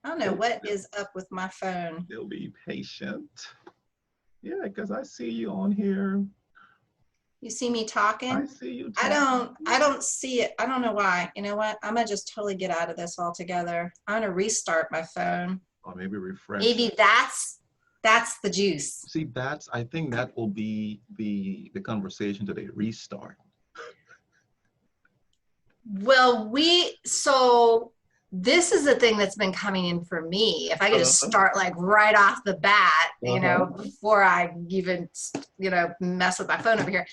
I don't know what is up with my phone. They'll be patient. Yeah, because I see you on here. You see me I talking? see you I talking. don't see it. I don't know why. You know what? I'm gonna just totally get out of this altogether. I'm gonna restart my phone. Or maybe refresh. Maybe that's the juice. See, I think that will be the conversation today. Restart. Well, so this is the thing that's been coming in for me. If I could just Uh-huh. start like right off the bat, Uh-huh. before I even, mess with my phone over here.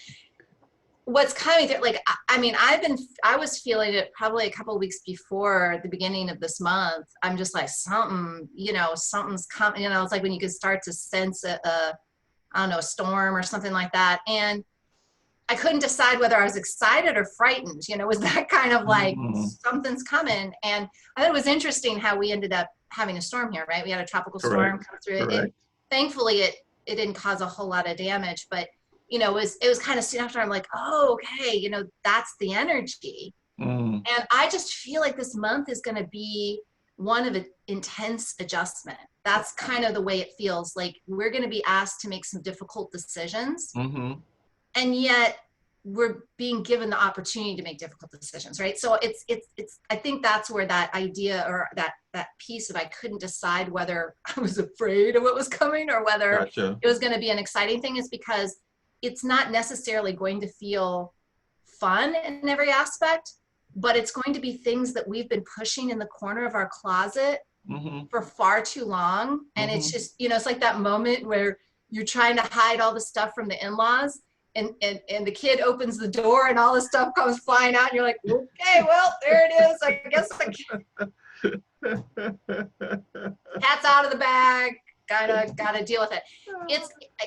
What's coming through, like, I mean, I was feeling it probably a couple of weeks before the beginning of this month. I'm just like, something's coming, it's like when you can start to sense I don't know, a storm or something like that. And I couldn't decide whether I was excited or frightened, was that kind of like Mhm. something's coming. And I thought it was interesting how we ended up having a storm here, right? We had a tropical storm Correct. come through. Correct. Thankfully it didn't cause a whole lot of damage, but it was kind of soon after I'm like, oh, okay, that's the energy. Mm. And I just feel like this month is going to be one of an intense adjustment. That's kind of the way it feels. Like we're going to be asked to make some difficult decisions, Mm-hmm. and yet we're being given the opportunity to make difficult decisions, right? So it's I think that's where that idea, or that piece of I couldn't decide whether I was afraid of what was coming or whether Gotcha. it was going to be an exciting thing, is because it's not necessarily going to feel fun in every aspect, but it's going to be things that we've been pushing in the corner of our closet Mm-hmm. for far too long. And it's Mm-hmm. just, it's like that moment where you're trying to hide all the stuff from the in-laws, and the kid opens the door and all the stuff comes flying out, and you're like, okay, well, there it is. I guess the cat's out of the bag. Gotta deal with it.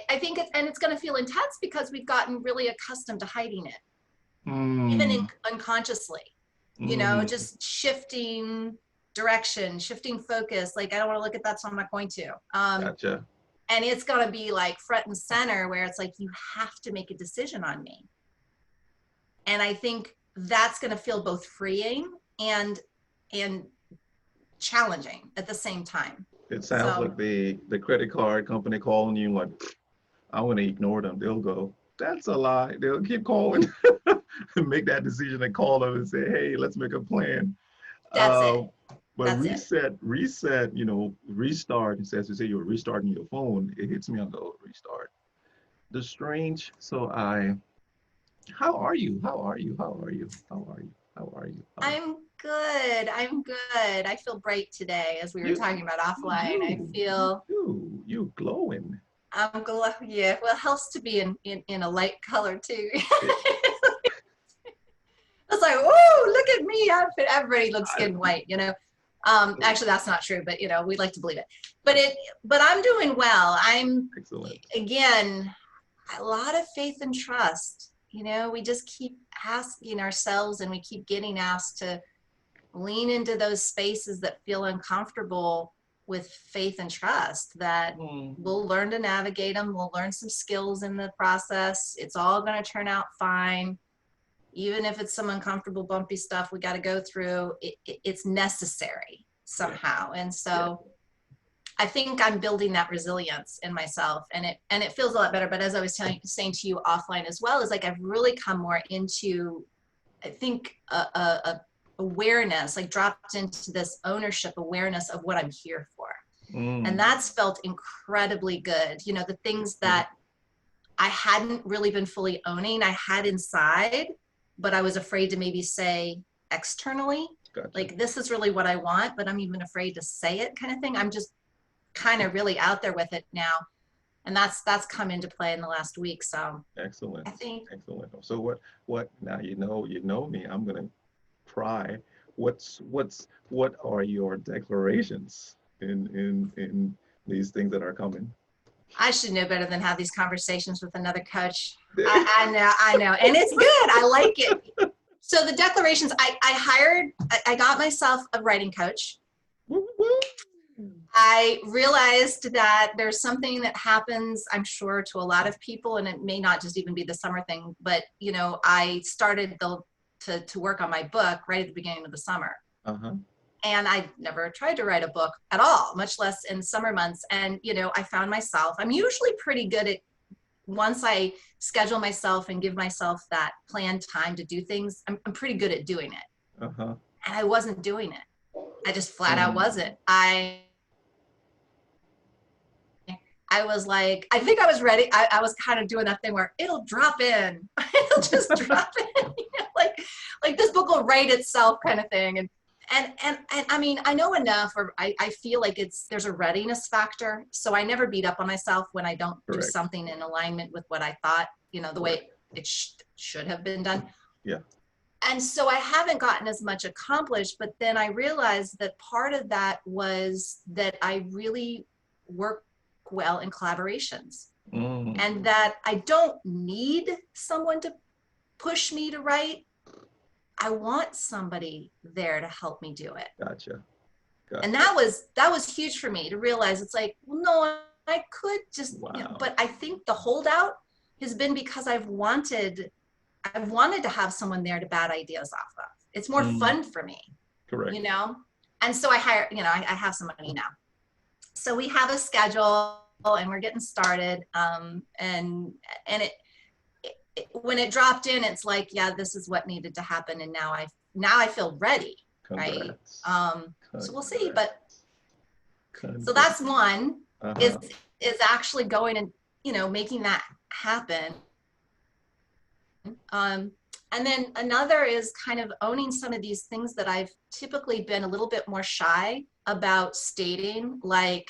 I think it's going to feel intense because we've gotten really accustomed to hiding it, even Mm. unconsciously, Mm. just shifting direction, shifting focus. Like, I don't want to look at that, so I'm not going to. Gotcha. And it's going to be like front and center, where it's like, you have to make a decision on me. And I think that's going to feel both freeing and challenging at the same time. It sounds So like the credit card company calling you like, I'm gonna ignore them. They'll go, that's a lie. They'll keep calling and make that decision and call them and say, hey, let's make a plan. that's Uh, it. but That's it. reset, restart. And as you say, you're restarting your phone. It hits me on the restart. The strange. How are you? How are you? How are you? How are you? How are you? I'm good. I'm good. I feel bright today, as we were You, talking about you offline. I do. You feel do. You glowing. I'm glad. Yeah. Well, it helps to be in a light color too. It, It's like, whoa, look at me. Everybody looks I, skin white. Actually, that's not true, but we'd like to believe it. But I'm doing well. I'm, excellent. again, a lot of faith and trust. We just keep asking ourselves, and we keep getting asked to lean into those spaces that feel uncomfortable, with faith and trust that Mm, we'll learn to navigate them. We'll learn some skills in the process. It's all going to turn out fine. Even if it's some uncomfortable, bumpy stuff we got to go through, it's necessary yeah. somehow. And Yeah. so I think I'm building that resilience in myself, and it feels a lot better. But as I was saying to you offline as well, is like I've really come more into, I think, a awareness, like dropped into this ownership awareness of what I'm here for. And Mm, that's felt incredibly good. The things good. that I hadn't really been fully owning, I had inside, but I was afraid to maybe say externally, Gotcha. like, this is really what I want, but I'm even afraid to say it, kind of thing. I'm just kind of really out there with it now. And that's come into play in the last week. So Excellent. I think Excellent. So what now you know me. I'm gonna pry. What are your declarations in these things that are coming? I should know better than have these conversations with another coach. I know. And it's good. I like it. So the declarations, I got myself a writing coach. Woo, woo. I realized that there's something that happens, I'm sure, to a lot of people, and it may not just even be the summer thing, but I started to work on my book right at the beginning of the summer. Uh-huh. And I never tried to write a book at all, much less in summer months. And, you know, I found myself, I'm usually pretty good at, once I schedule myself and give myself that planned time to do things, I'm pretty good at doing it. Uh-huh. And I wasn't doing it. I just flat out Mm. wasn't. I was like, I think I was ready. I was kind of doing that thing where it'll drop in. It'll just drop in, you know, like this book will write itself kind of thing. And I mean, I know enough, or I feel like there's a readiness factor. So I never beat up on myself when I don't do Correct. something in alignment with what I thought, you know, the way Correct. it should have been done. Yeah. And so I haven't gotten as much accomplished, but then I realized that part of that was that I really work well in collaborations, Mm. and that I don't need someone to push me to write. I want somebody there to help me do it. Gotcha. And that was huge for me to realize. It's like, well, no, I could just, Wow. you know, but I think the holdout has been because I've wanted to have someone there to bat ideas off of. It's more fun for me. Correct. You know? And so I hire, you know, I have somebody now. So we have a schedule and we're getting started. And when it dropped in, it's like, yeah, this is what needed to happen. And now I feel ready. Congrats. Right. So we'll see, but Congrats. so that's one, Uh-huh. is actually going and, you know, making that happen. And then another is kind of owning some of these things that I've typically been a little bit more shy about stating, like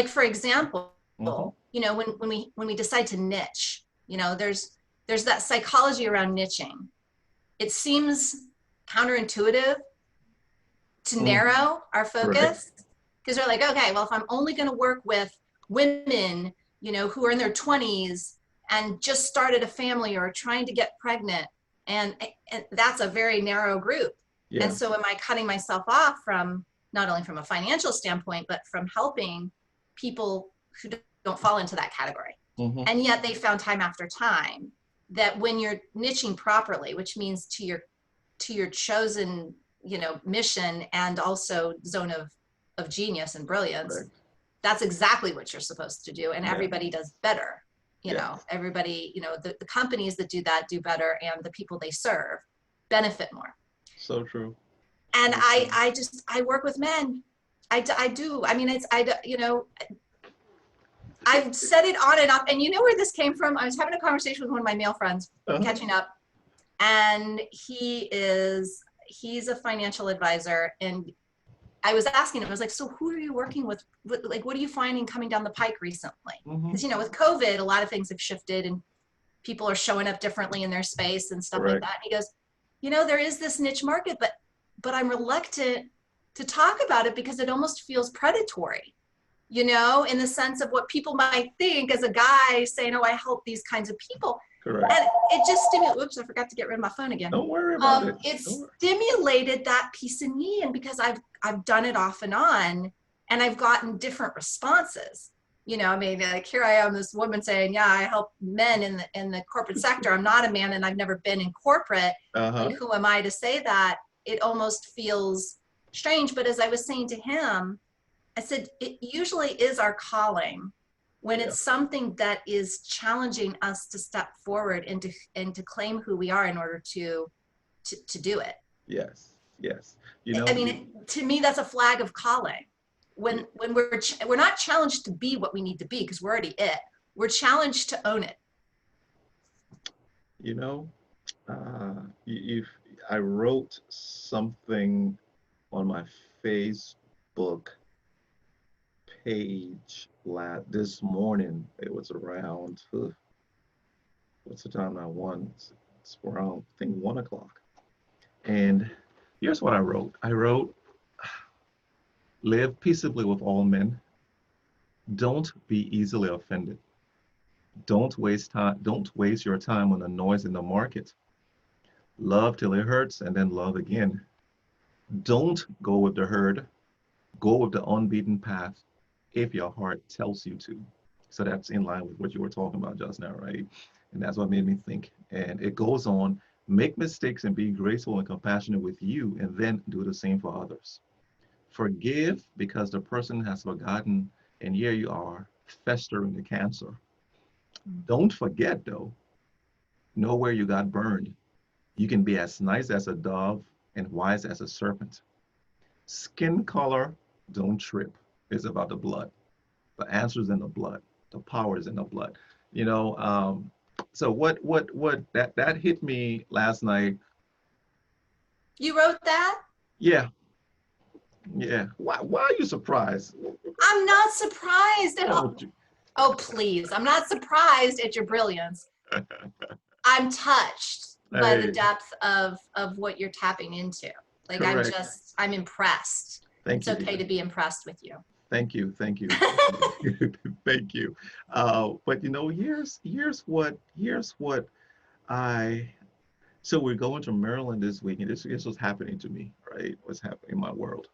for example, you know, when we decide to niche, you know, there's that psychology around niching. It seems counterintuitive to narrow our focus, because they're like, okay, well, if I'm only going to work with women, you know, who are in their 20s and just started a family or trying to get pregnant, and that's a very narrow group. Yeah. And so am I cutting myself off from, not only from a financial standpoint, but from helping people who don't fall into that category? And yet they found time after time that when you're niching properly, which means to your chosen, you know, mission and also zone of genius and brilliance, that's exactly what you're supposed to do. And everybody does better. You know, everybody, you know, the companies that do that do better, and the people they serve benefit more. So true. And I work with men. I do. I mean, you know, I've said it on and off. And you know where this came from? I was having a conversation with one of my male friends, catching up, and he's a financial advisor, and I was asking him, I was like, so who are you working with? Like, what are you finding coming down the pike recently? Because, you know, with COVID, a lot of things have shifted and people are showing up differently in their space and stuff like that. And he goes, you know, there is this niche market, but I'm reluctant to talk about it because it almost feels predatory, you know, in the sense of what people might think as a guy saying, oh, I help these kinds of people. Correct. And it just stimulated, whoops, I forgot to get rid of my phone again. Don't worry about it. It stimulated that piece in me. And because I've done it off and on, and I've gotten different responses. You know, I mean, like, here I am, this woman saying, yeah, I help men in the corporate sector. I'm not a man and I've never been in corporate. Like, who am I to say that? It almost feels strange. But as I was saying to him, I said, it usually is our calling when it's something that is challenging us to step forward and to claim who we are in order to do it. Yes, yes. You know, I mean, to me, that's a flag of calling. When we're not challenged to be what we need to be, because we're already it. We're challenged to own it. You know, I wrote something on my Facebook page this morning. It was around, what's the time now? It's around, I think, 1 o'clock. And here's what I wrote. I wrote, live peaceably with all men. Don't be easily offended. Don't waste your time on the noise in the market. Love till it hurts and then love again. Don't go with the herd. Go with the unbeaten path if your heart tells you to. So that's in line with what you were talking about just now, right? And that's what made me think. And it goes on, make mistakes and be graceful and compassionate with you, and then do the same for others. Forgive because the person has forgotten, and here you are festering the cancer. Don't forget though, know where you got burned. You can be as nice as a dove and wise as a serpent. Skin color, don't trip. It's about the blood. The answer's in the blood. The power is in the blood. You know, so what that hit me last night. You wrote that? Yeah, yeah. Why are you surprised? I'm not surprised at all. Oh, Oh, please. I'm not surprised at your brilliance. I'm touched by the hey, depth of what you're tapping into. Like correct. I'm impressed. Thank It's you, okay dear. to be impressed with you. Thank you, thank you, thank you. But you know, here's what I. So we're going to Maryland this weekend. This was happening to me, right? What's happening in my world?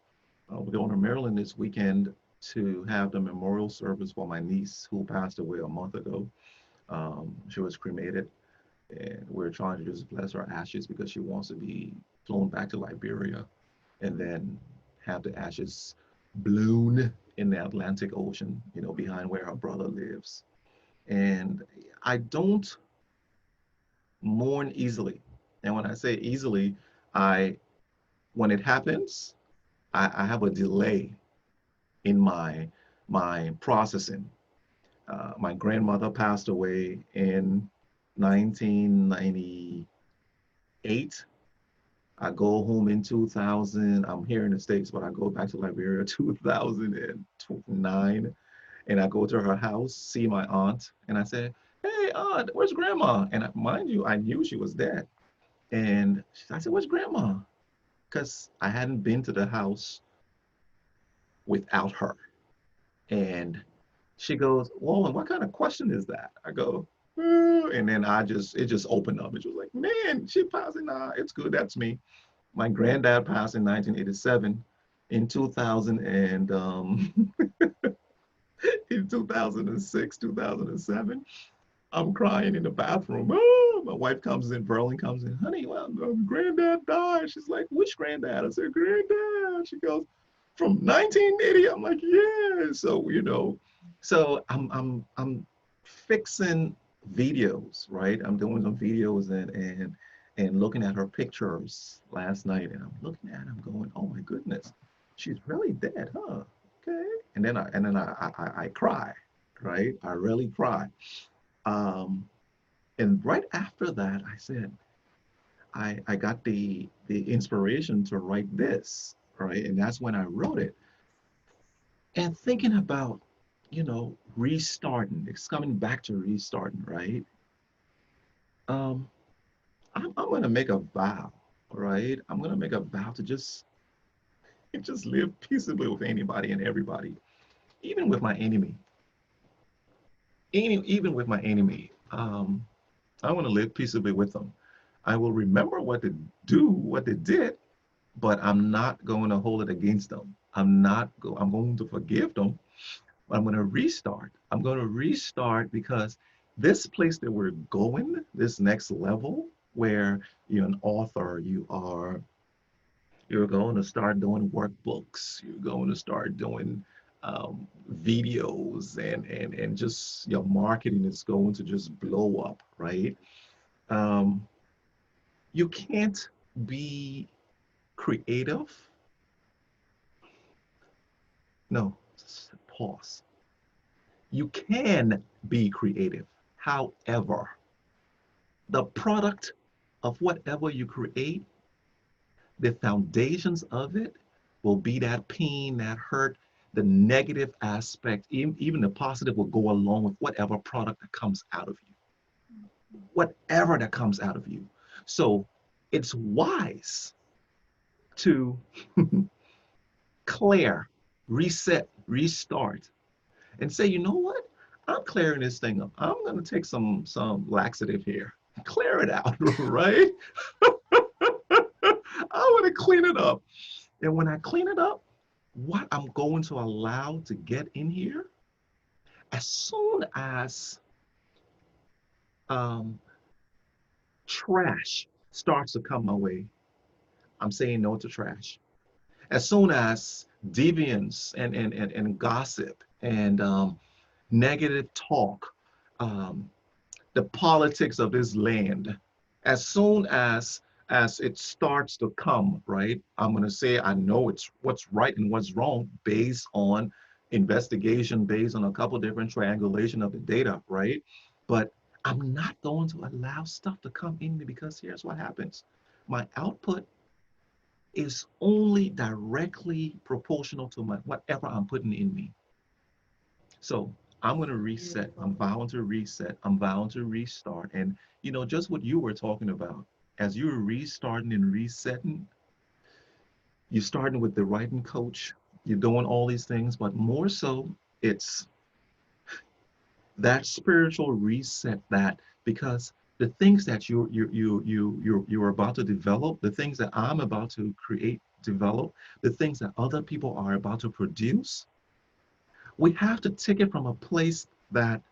We're going to Maryland this weekend to have the memorial service for my niece who passed away a month ago. She was cremated, and we're trying to just bless her ashes because she wants to be flown back to Liberia and then have the ashes blown in the Atlantic Ocean, you know, behind where her brother lives. And I don't mourn easily. And when I say easily, I when it happens, I have a delay in my processing. My grandmother passed away in 1998. I go home in 2000. I'm here in the States, but I go back to Liberia 2009, and I go to her house, see my aunt, and I say, "Hey, aunt, where's grandma?" And mind you, I knew she was dead. And I said, "Where's grandma?" Because I hadn't been to the house without her. And she goes, "Wulwyn, what kind of question is that?" I go, and then it just opened up. And she was like, "Man, she passing. Nah, it's good. That's me." My granddad passed in 1987. In 2000 and in 2006, 2007, I'm crying in the bathroom. Oh, my wife comes in, Berlin comes in, "Honey, well, granddad died." She's like, "Which granddad?" I said, "Granddad." She goes, "From 1980." I'm like, "Yeah." So, you know, so I'm fixing videos, right? I'm doing some videos and looking at her pictures last night, and I'm looking at it, I'm going, "Oh my goodness, she's really dead, huh?" Okay. And then I cry, right? I really cry. Um, and right after that, I said, I got the inspiration to write this, right? And that's when I wrote it. And thinking about, you know, restarting, it's coming back to restarting, right? Um, I'm gonna make a vow, right? I'm gonna make a vow to just live peaceably with anybody and everybody, even with my enemy. Even with my enemy. I want to live peaceably with them. I will remember what they did, but I'm not going to hold it against them. I'm going to forgive them, but I'm going to restart. I'm going to restart because this place that we're going, this next level where you're an author, you're going to start doing workbooks, you're going to start doing videos and just your marketing is going to just blow up, right? Um, you can't be creative. No, pause. You can be creative. However, the product of whatever you create, the foundations of it will be that pain, that hurt, the negative aspect, even the positive will go along with whatever product that comes out of you, whatever that comes out of you. So it's wise to clear, reset, restart, and say, "You know what? I'm clearing this thing up. I'm gonna take some laxative here, clear it out, right? I want to clean it up. And when I clean it up, what I'm going to allow to get in here, as soon as um, trash starts to come my way, I'm saying no to trash. As soon as deviance and gossip and negative talk, um, the politics of this land, as soon as it starts to come, right? I'm gonna say I know it's what's right and what's wrong based on investigation, based on a couple different triangulation of the data, right? But I'm not going to allow stuff to come in me because here's what happens. My output is only directly proportional to my whatever I'm putting in me. So I'm going to reset. I'm Beautiful. vowing to reset. I'm vowing to restart. And just what you were talking about, as you're restarting and resetting, you're starting with the writing coach. You're doing all these things, but more so, it's that spiritual reset, that because the things that you're about to develop, the things that I'm about to create, develop, the things that other people are about to produce, we have to take it from a place that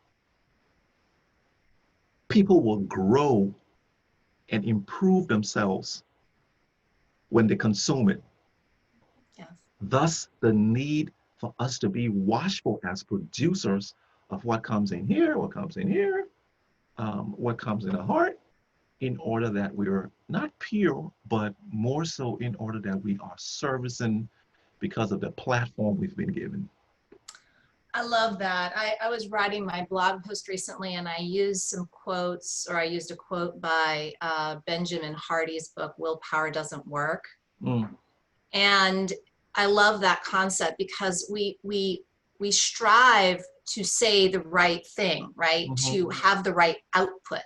people will grow and improve themselves when they consume it. Yes. Thus, the need for us to be watchful as producers of what comes in here, what comes in here, what comes in the heart, in order that we are not pure, but more so in order that we are servicing because of the platform we've been given. I love that. I was writing my blog post recently and I used some quotes, or I used a quote by Benjamin Hardy's book, Willpower Doesn't Work. Mm, And I love that concept because we strive to say the right thing, right? mhm, To have the right output.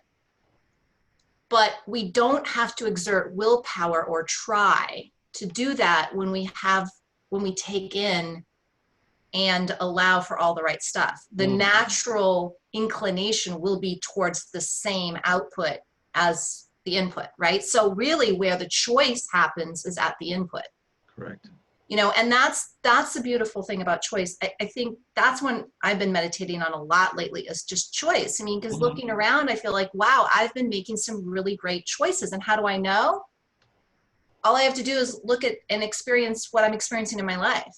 But we don't have to exert willpower or try to do that when we take in and allow for all the right stuff. The mm, natural inclination will be towards the same output as the input, right? So really where the choice happens is at the input. correct. And that's the beautiful thing about choice. I think that's when I've been meditating on a lot lately, is just choice. I mean, because Mhm, looking around, I feel like, wow, I've been making some really great choices. And how do I know? All I have to do is look at and experience what I'm experiencing in my life,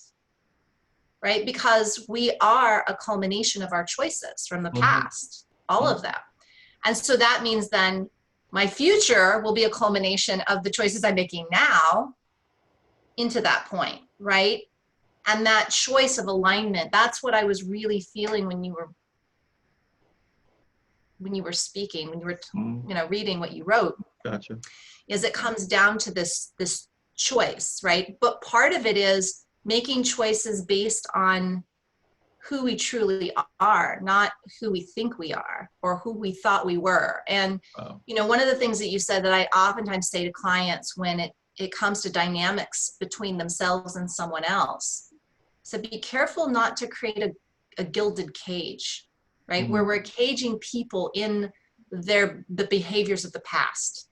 right? Because we are a culmination of our choices from the mhm, past, all mhm, of them. And so that means then my future will be a culmination of the choices I'm making now into that point, right? And that choice of alignment, that's what I was really feeling when you were speaking, when you were mhm. reading what you wrote, Gotcha. is it comes down to this choice, right? But part of it is making choices based on who we truly are, not who we think we are or who we thought we were. And Wow. one of the things that you said that I oftentimes say to clients when it comes to dynamics between themselves and someone else, so be careful not to create a gilded cage, right? Where Mhm, we're caging people in the behaviors of the past,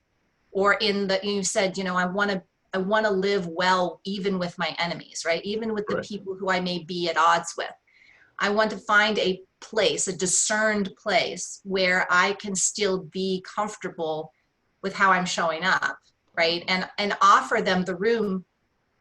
or in the, you said, I want to live well even with my enemies, right? Even with the correct. people who I may be at odds with. I want to find a place, a discerned place where I can still be comfortable with how I'm showing up, right? And offer them the room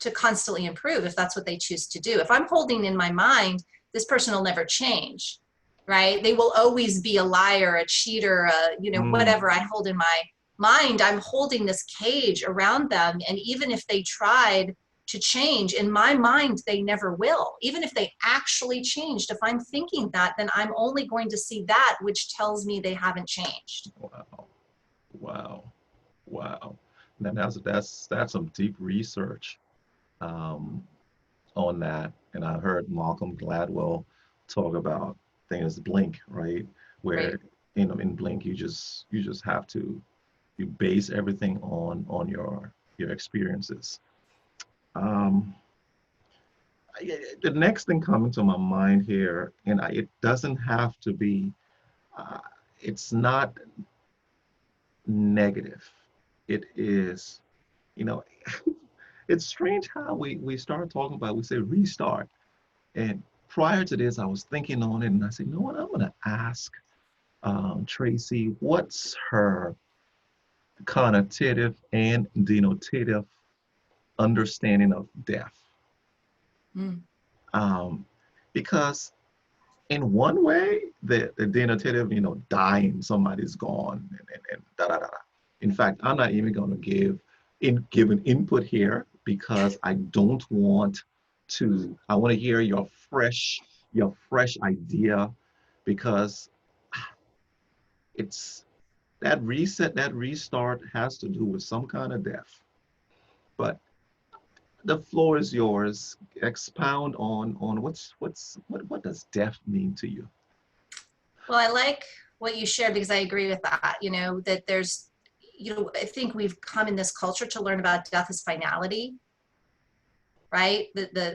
to constantly improve if that's what they choose to do. If I'm holding in my mind, this person will never change, right? They will always be a liar, a cheater, Mm, whatever I hold in my mind, I'm holding this cage around them. And even if they tried to change, in my mind, they never will. Even if they actually changed, if I'm thinking that, then I'm only going to see that, which tells me they haven't changed. wow. Wow. Wow. Now that's some deep research um, on that. And I heard Malcolm Gladwell talk about things Blink, right? Right. Where in Blink you just have to you base everything on your experiences. Um, the next thing coming to my mind here, and it doesn't have to be, uh, it's not negative. It is, you know, it's strange how we start talking about, we say restart. And prior to this, I was thinking on it and I said, you know what, I'm going to ask Traci, what's her connotative and denotative understanding of death? Mm. Because in one way, the denotative, dying, somebody's gone, and da da da da. In fact, I'm not even going to give an input here because I don't want to. I want to hear your fresh idea, because it's that reset, that restart has to do with some kind of death. But the floor is yours. Expound on what does death mean to you? Well, I like what you shared because I agree with that, that there's, I think we've come in this culture to learn about death as finality, right?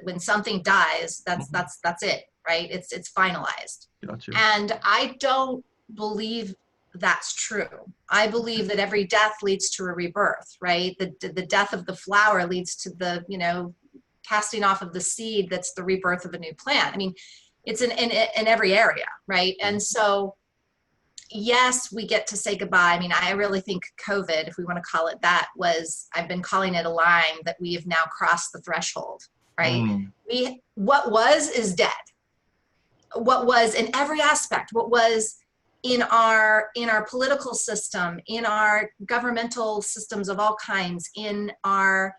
When something dies, that's it, right? It's finalized. Gotcha. And I don't believe that's true. I believe that every death leads to a rebirth, right? The death of the flower leads to the, casting off of the seed that's the rebirth of a new plant. I mean, it's in every area, right? And so, yes, we get to say goodbye. I mean, I really think COVID, if we want to call it that, I've been calling it a line that we have now crossed the threshold, right? What was is dead. What was in every aspect, what was in our political system, in our governmental systems of all kinds, in our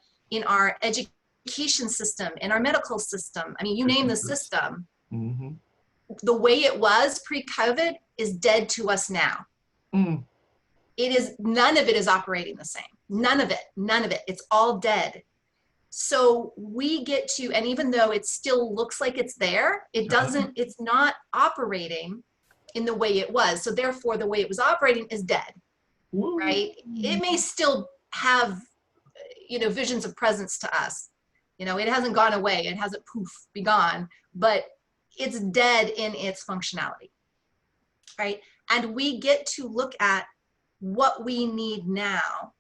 education system, in our medical system. I mean, you name the system. Mm-hmm. The way it was pre-COVID is dead to us now. None of it is operating the same. None of it. It's all dead. So we get to, and even though it still looks like it's there, it's not operating in the way it was. So therefore the way it was operating is dead, right? It may still have, visions of presence to us. It hasn't gone away. It hasn't be gone, but it's dead in its functionality, right? And we get to look at what we need now.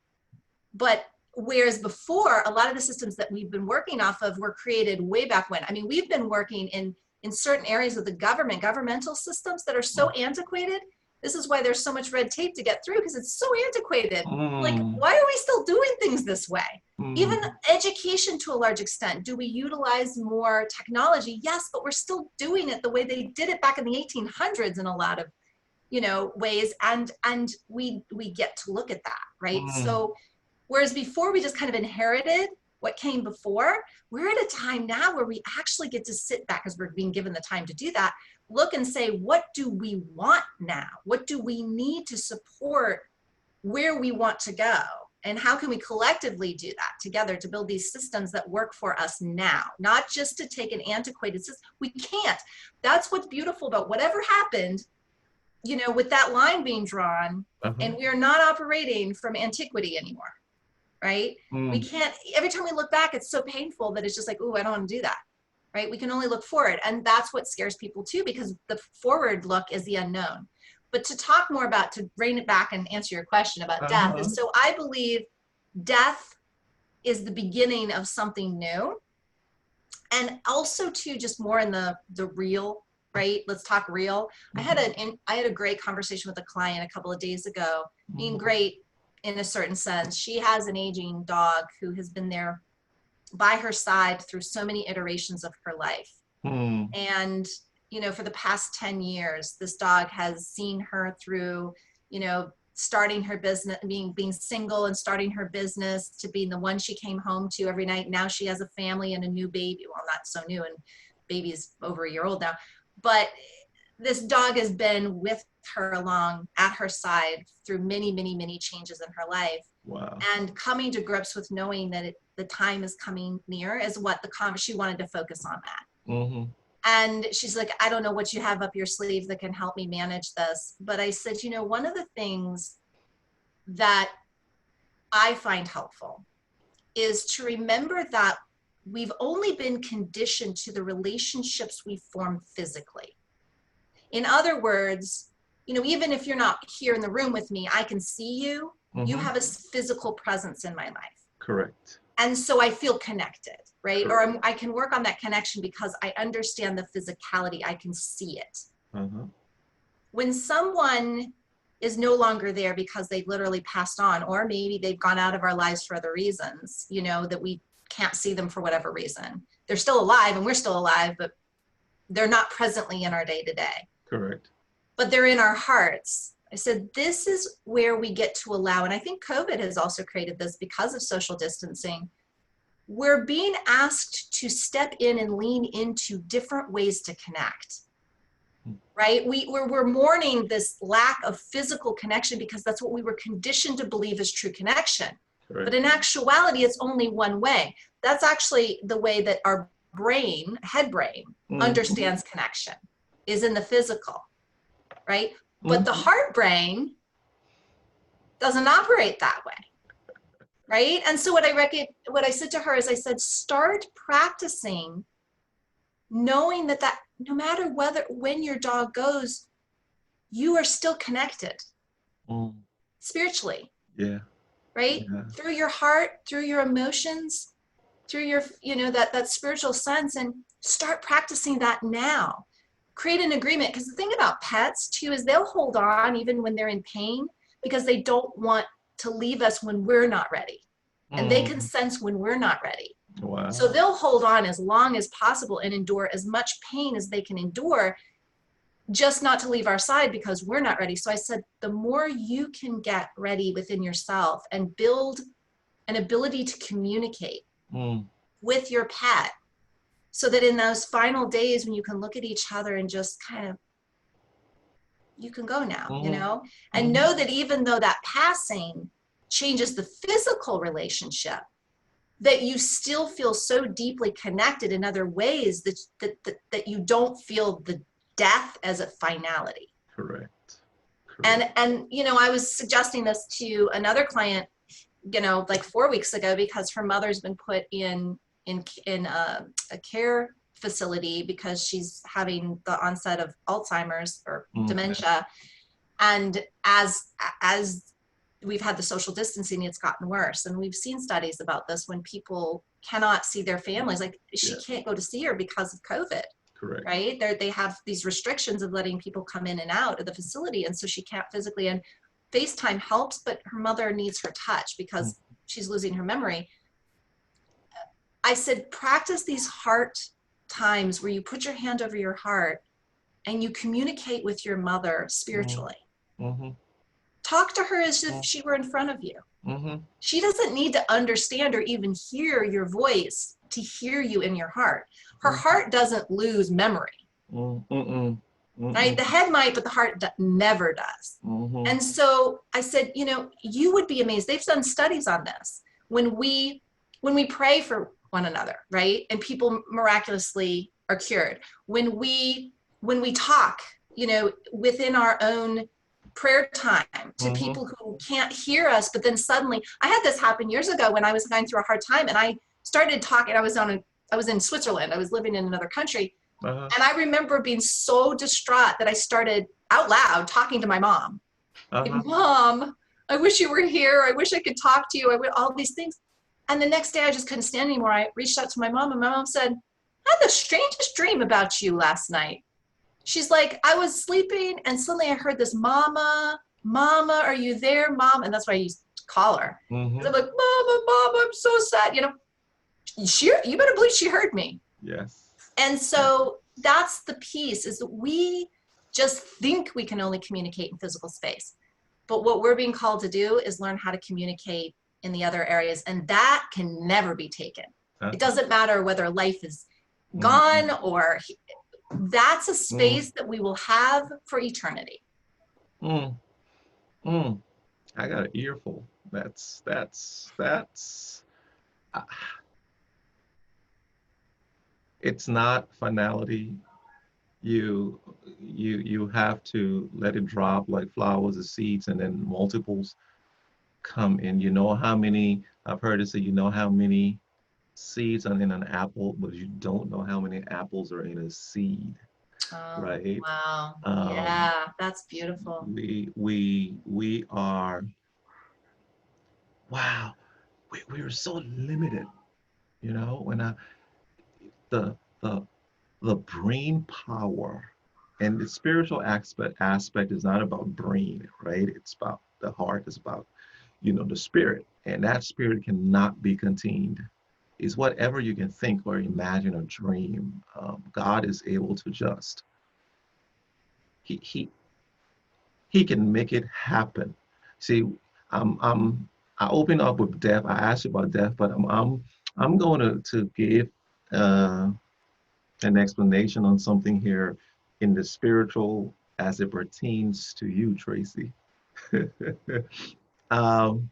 But whereas before, a lot of the systems that we've been working off of were created way back when. I mean, we've been working in certain areas of the governmental systems that are so antiquated. This is why there's so much red tape to get through, because it's so antiquated. Like, why are we still doing things this way? Even education, to a large extent, do we utilize more technology? Yes, but we're still doing it the way they did it back in the 1800s in a lot of, ways. And we get to look at that, right? So whereas before we just kind of inherited what came before, we're at a time now where we actually get to sit back, because we're being given the time to do that, look and say, what do we want now? What do we need to support where we want to go? And how can we collectively do that together to build these systems that work for us now? Not just to take an antiquated system. We can't. That's what's beautiful about whatever happened, with that line being drawn, and we are not operating from antiquity anymore, right? We can't, every time we look back, it's so painful that it's just like, ooh, I don't want to do that, right? We can only look forward. And that's what scares people too, because the forward look is the unknown. But to talk more about, to bring it back and answer your question about death, is so I believe death is the beginning of something new. And also too, just more in the real, right? Let's talk real. I had a great conversation with a client a couple of days ago. Being great in a certain sense. She has an aging dog who has been there by her side through so many iterations of her life. And, for the past 10 years, this dog has seen her through, starting her business, being single and starting her business, to being the one she came home to every night. Now she has a family and a new baby. Well, not so new, and baby's over a year old now. But this dog has been with her along at her side through many, many, many changes in her life. Wow. And coming to grips with knowing that the time is coming near is what she wanted to focus on that. And she's like, I don't know what you have up your sleeve that can help me manage this. But I said, one of the things that I find helpful is to remember that we've only been conditioned to the relationships we form physically. In other words, even if you're not here in the room with me, I can see you. You have a physical presence in my life. Correct. And so I feel connected, right? Correct. Or I can work on that connection because I understand the physicality. I can see it. When someone is no longer there because they've literally passed on, or maybe they've gone out of our lives for other reasons, that we can't see them for whatever reason. They're still alive and we're still alive, but they're not presently in our day to day. Correct. But they're in our hearts. I said, this is where we get to allow, and I think COVID has also created this because of social distancing. We're being asked to step in and lean into different ways to connect, right? We're mourning this lack of physical connection because that's what we were conditioned to believe is true connection. Correct. But in actuality, it's only one way. That's actually the way that our brain, head brain, understands connection, is in the physical, right? But the heart brain doesn't operate that way, right? And so what I said to her is, I said, start practicing knowing that no matter when your dog goes, you are still connected spiritually. Yeah. Right? Yeah. Through your heart, through your emotions, through your, that spiritual sense, and start practicing that now. Create an agreement, because the thing about pets too is they'll hold on even when they're in pain because they don't want to leave us when we're not ready. And they can sense when we're not ready. Wow. So they'll hold on as long as possible and endure as much pain as they can endure, just not to leave our side because we're not ready. So I said, the more you can get ready within yourself and build an ability to communicate with your pet, so that in those final days when you can look at each other and just kind of, you can go now, and know that even though that passing changes the physical relationship, that you still feel so deeply connected in other ways that you don't feel the death as a finality. Correct. And I was suggesting this to another client, like 4 weeks ago, because her mother's been put in a care facility because she's having the onset of Alzheimer's or dementia. And as we've had the social distancing, it's gotten worse. And we've seen studies about this when people cannot see their families, like she can't go to see her because of COVID. Correct. Right? They have these restrictions of letting people come in and out of the facility. And so she can't physically, and FaceTime helps, but her mother needs her touch because she's losing her memory. I said, practice these heart times where you put your hand over your heart and you communicate with your mother spiritually. Talk to her as if she were in front of you. She doesn't need to understand or even hear your voice to hear you in your heart. Her heart doesn't lose memory. Right? The head might, but the heart never does. And so I said, you would be amazed. They've done studies on this. When we pray for one another, right? And people miraculously are cured. When we talk, within our own prayer time to people who can't hear us, but then suddenly, I had this happen years ago when I was going through a hard time, and I started talking. I was in Switzerland. I was living in another country. And I remember being so distraught that I started out loud talking to my mom. Like, Mom, I wish you were here. I wish I could talk to you. All these things. And the next day I just couldn't stand anymore. I reached out to my mom, and my mom said, I had the strangest dream about you last night. She's like, I was sleeping and suddenly I heard this, Mama, are you there, Mom? And that's why I used to call her. And I'm like, Mama, I'm so sad. You better believe she heard me. Yes. And so that's the piece, is that we just think we can only communicate in physical space. But what we're being called to do is learn how to communicate in the other areas. And that can never be taken. It doesn't matter whether life is gone or that's a space that we will have for eternity. I got an earful. That's it's not finality. You have to let it drop like flowers or seeds, and then multiples come in. I've heard it say, how many seeds are in an apple, but you don't know how many apples are in a seed. Oh, right? wow. Yeah, that's beautiful. We are, wow, we are so limited, when the the brain power and the spiritual aspect is not about brain, right? It's about the heart, it's about, the spirit, and that spirit cannot be contained is whatever you can think or imagine or dream. God is able to just, he, he, he can make it happen. See, I open up with death. I asked you about death, but I'm going to give uh, an explanation on something here in the spiritual as it pertains to you, Traci. um,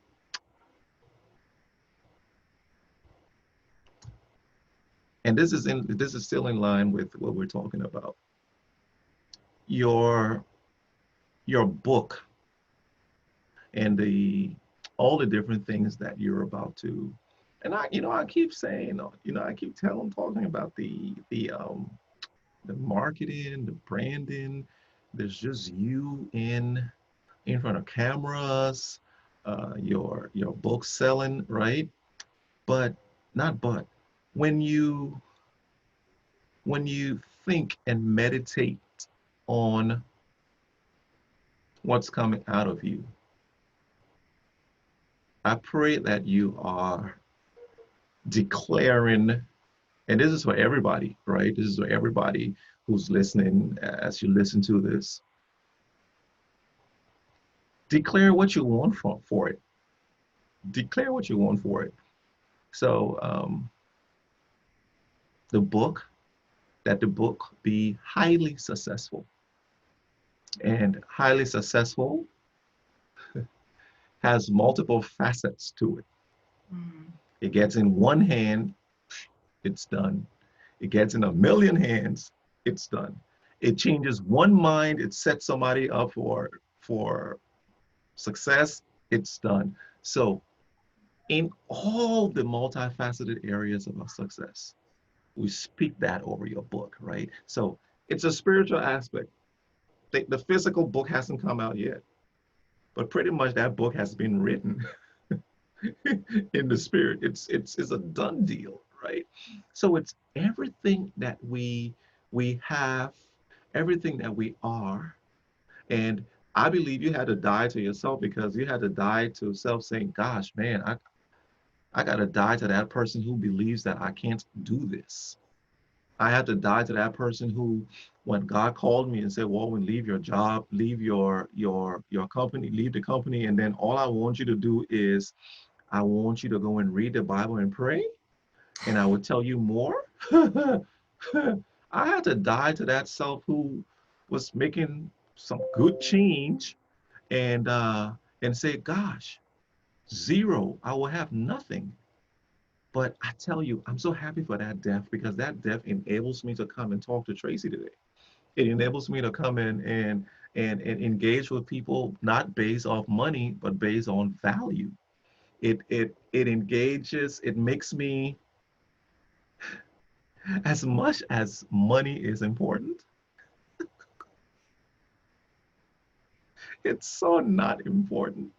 and this is still in line with what we're talking about. Your your book and the all the different things that you're about to, and I keep saying, I keep talking about the marketing, the branding. There's just you in front of cameras, your book selling, right? But not but when you think and meditate on what's coming out of you, I pray that you are declaring, and this is for everybody, right? This is for everybody who's listening as you listen to this. Declare what you want for it. Declare what you want for it. So the book, that the book be highly successful. And highly successful has multiple facets to it. Mm. It gets in one hand, it's done. It gets in a million hands, it's done. It changes one mind, it sets somebody up for success, it's done. So in all the multifaceted areas of our success, we speak that over your book, right? So it's a spiritual aspect. The physical book hasn't come out yet, but pretty much that book has been written in the spirit. It's a done deal, right? So it's everything that we have, everything that we are, and I believe you had to die to yourself because you had to die to self saying, gosh, man, I got to die to that person who believes that I can't do this. I had to die to that person who, when God called me and said, Wulwyn, leave your job, leave your company, leave the company, and then all I want you to do is I want you to go and read the Bible and pray, and I will tell you more. I had to die to that self who was making some good change and say, gosh, zero, I will have nothing. But I tell you, I'm so happy for that death because that death enables me to come and talk to Traci today. It enables me to come in and engage with people not based off money, but based on value. It engages, it makes me, as much as money is important, it's so not important.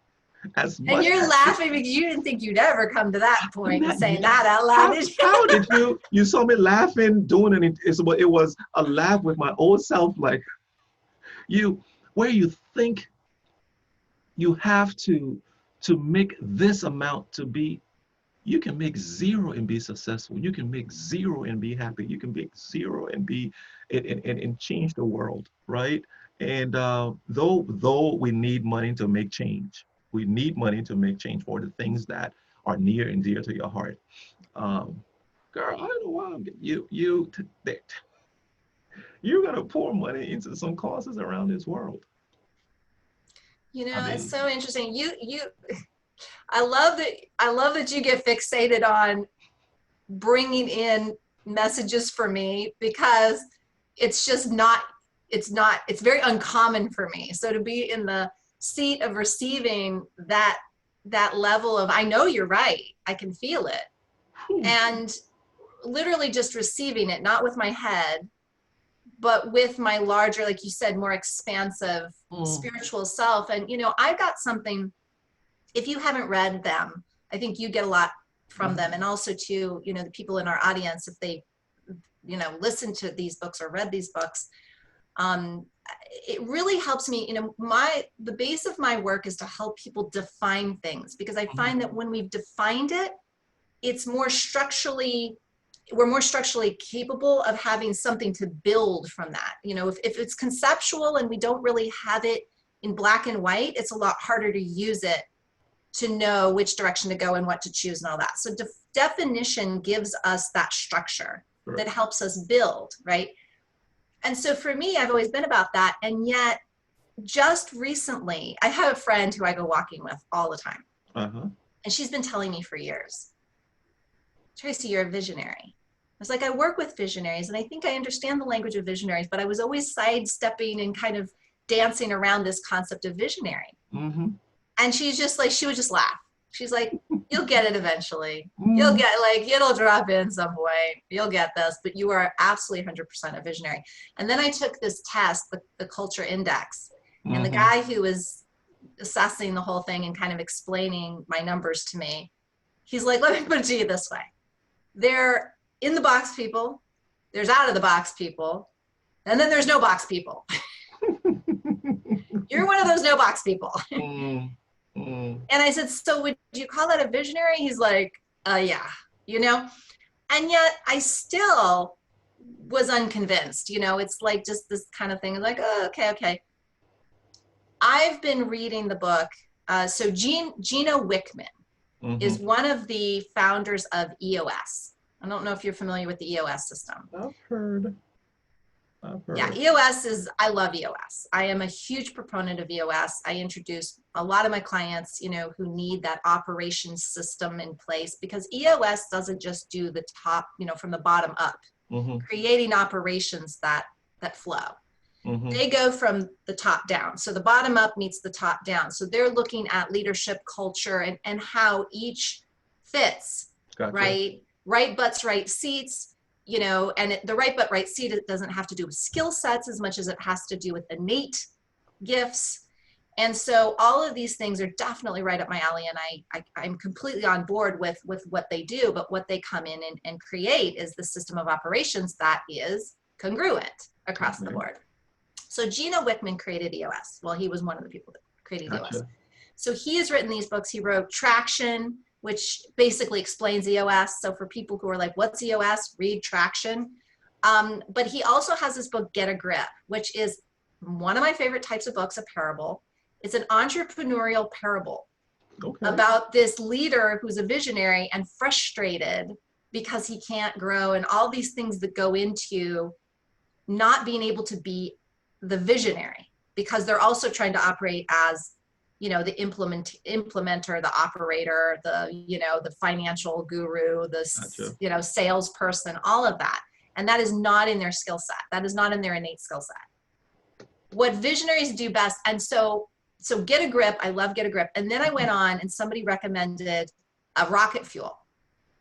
As And much you're as laughing because you didn't think you'd ever come to that point and that, saying that out loud, how did you? how did you saw me laughing doing it was a laugh with my old self, like you where you think you have to make this amount to be, you can make zero and be successful. You can make zero and be happy. You can make zero and be and change the world, right? And though we need money to make change, we need money to make change for the things that are near and dear to your heart. Um, Girl, I don't know why I'm getting you're gonna pour money into some causes around this world. You I know, it's mean, so interesting. I love that you get fixated on bringing in messages for me because it's just not, it's very uncommon for me. So to be in the seat of receiving that level of, I know you're right, I can feel it. whew, And literally just receiving it, not with my head, but with my larger, like you said, more expansive mm, spiritual self. And, I've got something, if you haven't read them, I think you get a lot from them. And also too, the people in our audience, if they, listen to these books or read these books, um, it really helps me, the base of my work is to help people define things, because I find that when we've defined it, it's more structurally, we're more structurally capable of having something to build from that. You know, if it's conceptual and we don't really have it in black and white, it's a lot harder to use it to know which direction to go and what to choose and all that. So definition gives us that structure that helps us build, right? And so for me, I've always been about that. And yet just recently, I have a friend who I go walking with all the time. And she's been telling me for years, Traci, you're a visionary. I was like, I work with visionaries and I think I understand the language of visionaries, but I was always sidestepping and kind of dancing around this concept of visionary. And she's just like, she would just laugh. She's like, you'll get it eventually. You'll get, like, it'll drop in some way. You'll get this, but you are absolutely 100% a visionary. And then I took this test, the culture index, and the guy who was assessing the whole thing and kind of explaining my numbers to me, he's like, let me put it to you this way. They're in the box people, there's out of the box people, and then there's no box people. You're one of those no box people. And I said, so would you call that a visionary? He's like, yeah, you know? And yet I still was unconvinced, you know? It's like just this kind of thing, like, oh, okay. I've been reading the book. So Gino Wickman is one of the founders of EOS. I don't know if you're familiar with the EOS system. I've heard. Yeah, EOS is, I love EOS. I am a huge proponent of EOS. I introduce a lot of my clients, you know, who need that operations system in place, because EOS doesn't just do the top, you know, from the bottom up, creating operations that flow. They go from the top down. So the bottom up meets the top down. So they're looking at leadership, culture, and how each fits, right? Right butts, right seats. You know, and the right butt, right seat, it doesn't have to do with skill sets as much as it has to do with innate gifts. And so all of these things are definitely right up my alley. And I'm completely on board with what they do, but what they come in and create is the system of operations that is congruent across the board. So Gino Wickman created EOS. Well, he was one of the people that created EOS. So he has written these books. He wrote Traction, which basically explains EOS. So for people who are like, what's EOS? Read Traction. But he also has this book, Get a Grip, which is one of my favorite types of books, a parable. It's an entrepreneurial parable about this leader who's a visionary and frustrated because he can't grow, and all these things that go into not being able to be the visionary, because they're also trying to operate as, you know, the implementer, the operator, the, you know, the financial guru, the, you know, salesperson, all of that. And that is not in their skill set. That is not in their innate skill set. What visionaries do best. And so Get a Grip, I love Get a Grip. And then I went on and somebody recommended a Rocket Fuel,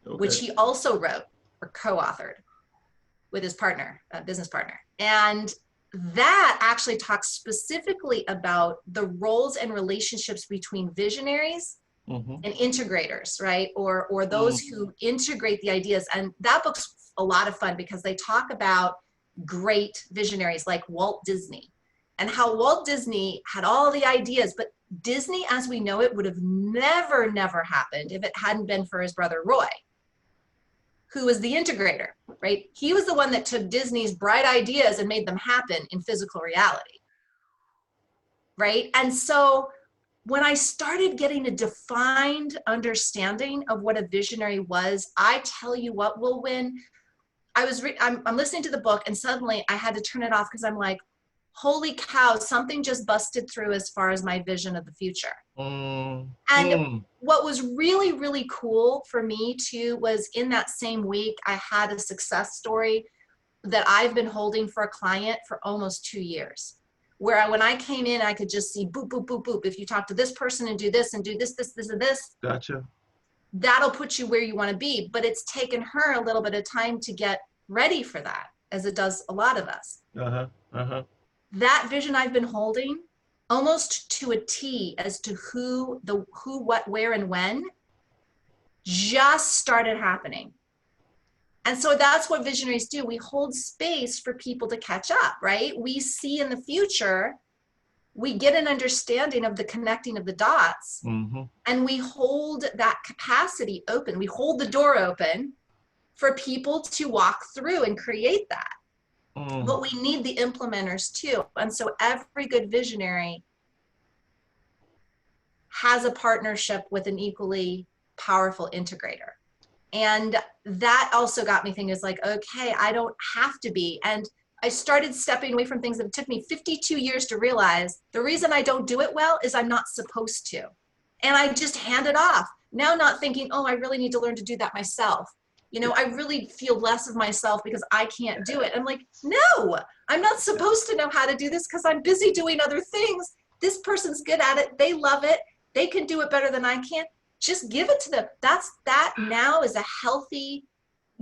which he also wrote or co-authored with his partner, business partner. And that actually talks specifically about the roles and relationships between visionaries and integrators, right? Or those who integrate the ideas. And that book's a lot of fun because they talk about great visionaries like Walt Disney, and how Walt Disney had all the ideas, but Disney as we know it would have never happened if it hadn't been for his brother Roy, who was the integrator, right? He was the one that took Disney's bright ideas and made them happen in physical reality, right? And so when I started getting a defined understanding of what a visionary was, I tell you what, Wulwyn, I'm listening to the book and suddenly I had to turn it off because I'm like, holy cow, something just busted through as far as my vision of the future. And what was really, really cool for me too was in that same week, I had a success story that I've been holding for a client for almost 2 years, where when I came in, I could just see boop, boop, boop, boop. If you talk to this person and do this, and this, and this, that'll put you where you want to be. But it's taken her a little bit of time to get ready for that, as it does a lot of us. That vision I've been holding almost to a T as to who, what, where, and when just started happening. And so that's what visionaries do. We hold space for people to catch up, right? We see in the future we get an understanding of the connecting of the dots, and we hold that capacity open. We hold the door open for people to walk through and create that. But we need the implementers too. And so every good visionary has a partnership with an equally powerful integrator. And that also got me thinking, is like, okay, I don't have to be. And I started stepping away from things that took me 52 years to realize the reason I don't do it well is I'm not supposed to. And I just hand it off. Now not thinking, oh, I really need to learn to do that myself. You know, I really feel less of myself because I can't do it. I'm like, no, I'm not supposed to know how to do this because I'm busy doing other things. This person's good at it. They love it. They can do it better than I can. Just give it to them. That now is a healthy,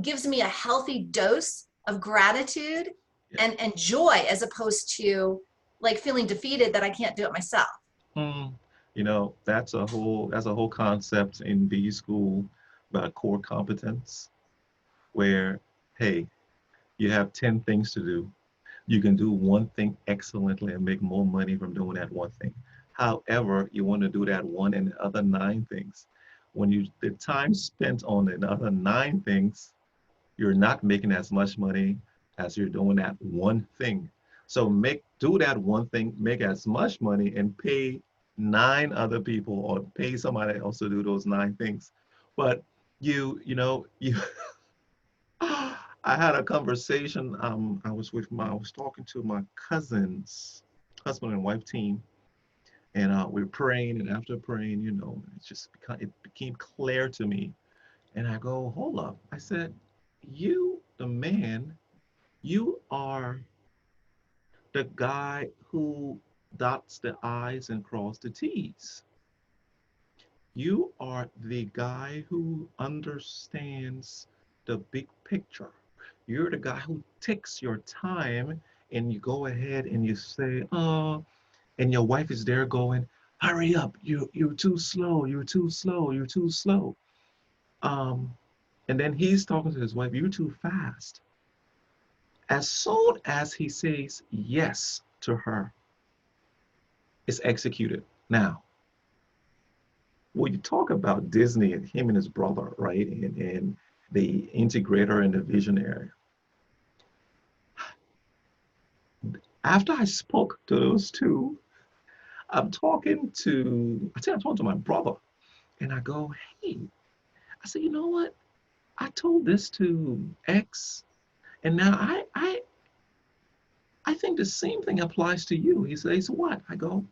gives me a healthy dose of gratitude and joy, as opposed to like feeling defeated that I can't do it myself. You know, that's a whole concept in B school about core competence, where, hey, you have 10 things to do. You can do one thing excellently and make more money from doing that one thing. However, you want to do that one and the other 9 things. When the time spent on the other 9 things, you're not making as much money as you're doing that one thing. So do that one thing, make as much money, and pay 9 other people, or pay somebody else to do those 9 things. But you I had a conversation. I was talking to my cousin's husband and wife team, and we were praying. And after praying, you know, it became clear to me. And I go, hold up. I said, you, the man, you are the guy who dots the I's and cross the T's. You are the guy who understands the big picture. You're the guy who takes your time, and you go ahead and you say, oh, and your wife is there going, hurry up, you're too slow, you're too slow, you're too slow. And then he's talking to his wife, you're too fast. As soon as he says yes to her, it's executed. Now, when you talk about Disney and him and his brother, right, and the integrator and the visionary, after I spoke to those two, I'm talking to my brother, and I go, hey, I said, you know what? I told this to X, and now I think the same thing applies to you. He says, what? I go,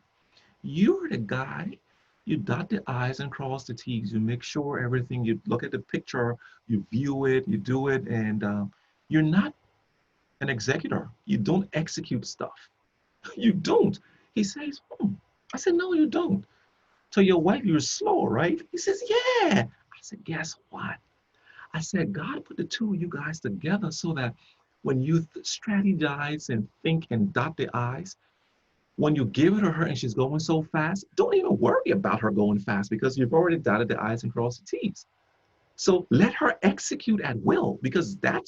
you're the guy, you dot the I's and cross the T's. You make sure everything, you look at the picture, you view it, you do it, and you're not an executor. You don't execute stuff. You don't. He says, I said, no, you don't. Tell your wife you're slow, right? He says, yeah. I said, guess what? I said, God put the two of you guys together so that when you strategize and think and dot the I's, when you give it to her and she's going so fast, don't even worry about her going fast because you've already dotted the I's and crossed the T's. So let her execute at will, because that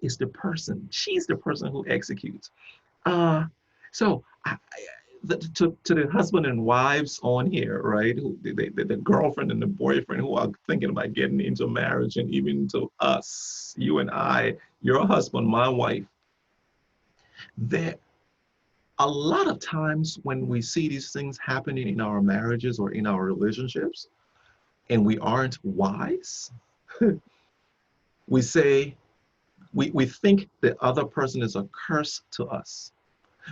is the person. She's the person who executes. So to the husband and wives on here, right? The girlfriend and the boyfriend who are thinking about getting into marriage, and even to us, you and I, your husband, my wife, there a lot of times when we see these things happening in our marriages or in our relationships, and we aren't wise, we say, we think the other person is a curse to us.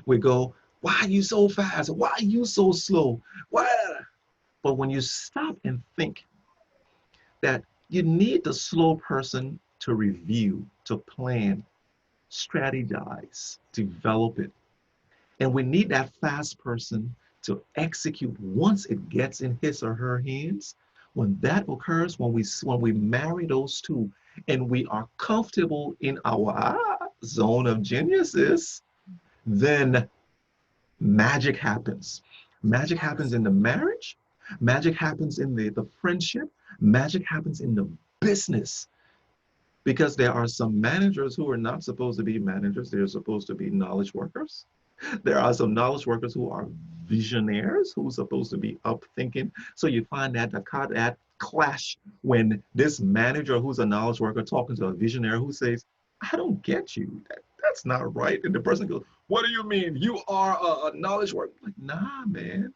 We go, why are you so fast? Why are you so slow? Why? But when you stop and think that you need the slow person to review, to plan, strategize, develop it. And we need that fast person to execute once it gets in his or her hands. When that occurs, when we marry those two and we are comfortable in our zone of geniuses, then magic happens. Magic happens in the marriage. Magic happens in the friendship. Magic happens in the business. Because there are some managers who are not supposed to be managers. They're supposed to be knowledge workers. There are some knowledge workers who are visionaries, who are supposed to be up thinking. So you find that clash when this manager who's a knowledge worker talking to a visionary who says, I don't get you. That's not right. And the person goes, what do you mean? You are a knowledge worker. Like, nah, man.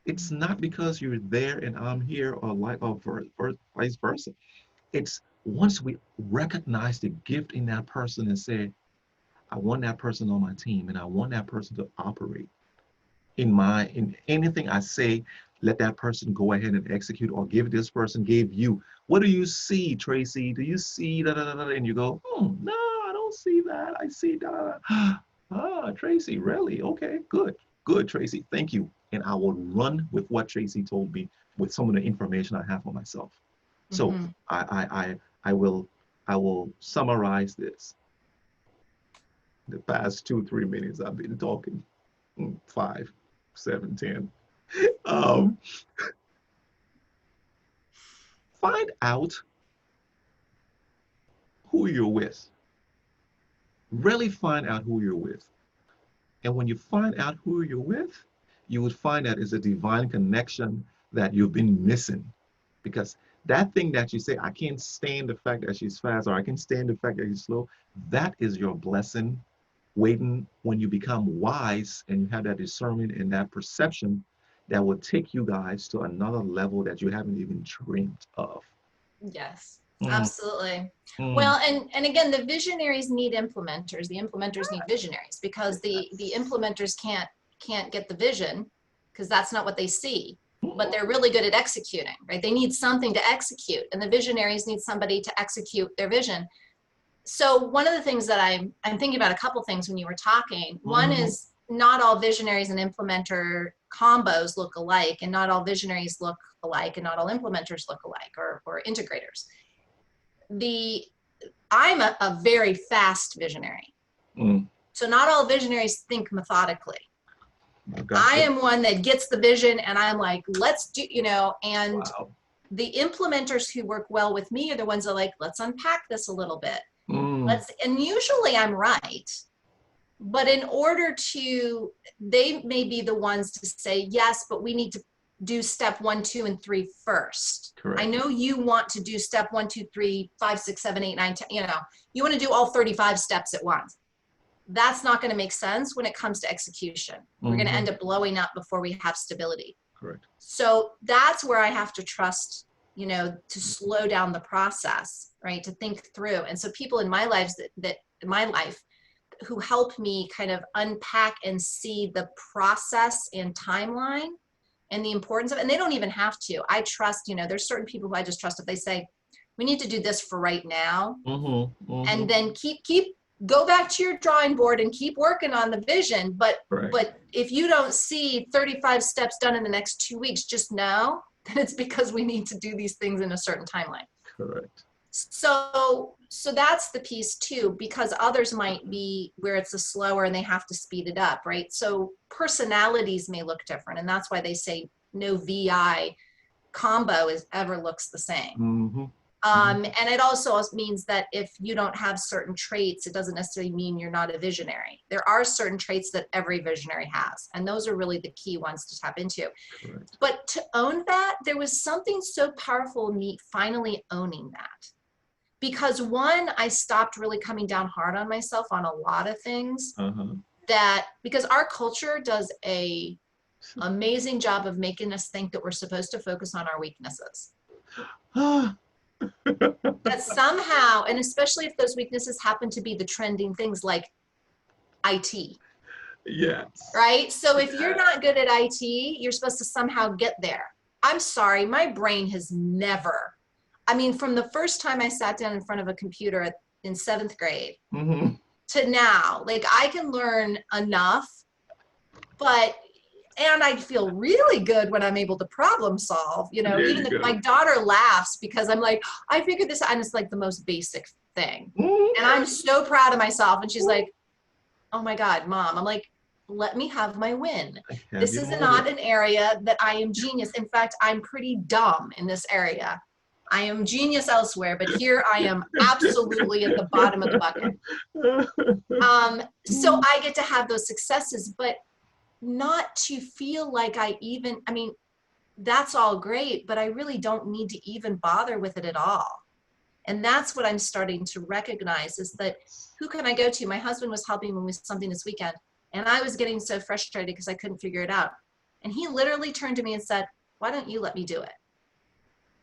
It's not because you're there and I'm here or vice versa. It's once we recognize the gift in that person and say, I want that person on my team and I want that person to operate in anything I say, let that person go ahead and execute or give this person gave you. What do you see, Tracy? Do you see da da da da? And you go, no, I don't see that. I see da da da. Ah, Tracy, really? Okay, good, Tracy. Thank you. And I will run with what Tracy told me with some of the information I have for myself. So Mm-hmm. I will summarize this. The past 2-3 minutes I've been talking, 5, 7, 10. Um, find out who you're with. Really find out who you're with. And when you find out who you're with, you would find that it's a divine connection that you've been missing. Because that thing that you say, I can't stand the fact that she's fast, or I can stand the fact that she's slow, that is your blessing waiting when you become wise and you have that discernment and that perception that will take you guys to another level that you haven't even dreamed of. Yes, Mm, absolutely. mm. Well, and again, the visionaries need implementers. The implementers need visionaries because the implementers can't get the vision because that's not what they see. But they're really good at executing, right? They need something to execute, and the visionaries need somebody to execute their vision. So one of the things that I'm thinking about a couple things when you were talking. One Mhm. is not all visionaries and implementer combos look alike, and not all visionaries look alike, and not all implementers look alike, or integrators. I'm a very fast visionary. Mm. So not all visionaries think methodically. I I gotcha. am one that gets the vision and I'm like, let's do, and Wow. the implementers who work well with me are the ones that are like, let's unpack this a little bit. Mm. And usually I'm right. But in order to, they may be the ones to say, yes, but we need to do step 1, 2, and 3 first. I Correct. know you want to do step 1, 2, 3, 5, 6, 7, 8, 9, 10, you want to do all 35 steps at once. That's not going to make sense when it comes to execution. We're going to Mm-hmm. end up blowing up before we have stability. Correct. So that's where I have to trust, to slow down the process, right? To think through. And so people in my lives that in my life who help me kind of unpack and see the process and timeline and the importance of it. And they don't even have to. I trust, there's certain people who I just trust if they say, we need to do this for right now. Mm-hmm. Mm-hmm. And then go back to your drawing board and keep working on the vision. But Correct. if you don't see 35 steps done in the next 2 weeks, just know that it's because we need to do these things in a certain timeline. Correct. So that's the piece too, because others might be where it's a slower and they have to speed it up, right? So personalities may look different, and that's why they say no VI combo ever looks the same. Mm-hmm. And it also means that if you don't have certain traits, it doesn't necessarily mean you're not a visionary. There are certain traits that every visionary has, and those are really the key ones to tap into. Correct. But to own that, there was something so powerful in me finally owning that. Because one, I stopped really coming down hard on myself on a lot of things Uh-huh. because our culture does a amazing job of making us think that we're supposed to focus on our weaknesses. That somehow, and especially if those weaknesses happen to be the trending things like IT, Yes. right? So if you're Yes. not good at IT, you're supposed to somehow get there. I'm sorry, my brain has never, from the first time I sat down in front of a computer in 7th grade Mm-hmm. to now, like I can learn enough, and I feel really good when I'm able to problem solve, There even you if my go. daughter laughs because I'm like, I figured this out, and it's like the most basic thing. And Mm-hmm. I'm so proud of myself. And she's like, oh my God, Mom. I'm like, let me have my win. I have This your is not moment. an area that I am genius. In fact, I'm pretty dumb in this area. I am genius elsewhere, but here I am absolutely at the bottom of the bucket. So I get to have those successes, but not to feel like I mean, that's all great, but I really don't need to even bother with it at all. And that's what I'm starting to recognize, is that who can I go to? My husband was helping me with something this weekend, and I was getting so frustrated because I couldn't figure it out. And he literally turned to me and said, why don't you let me do it?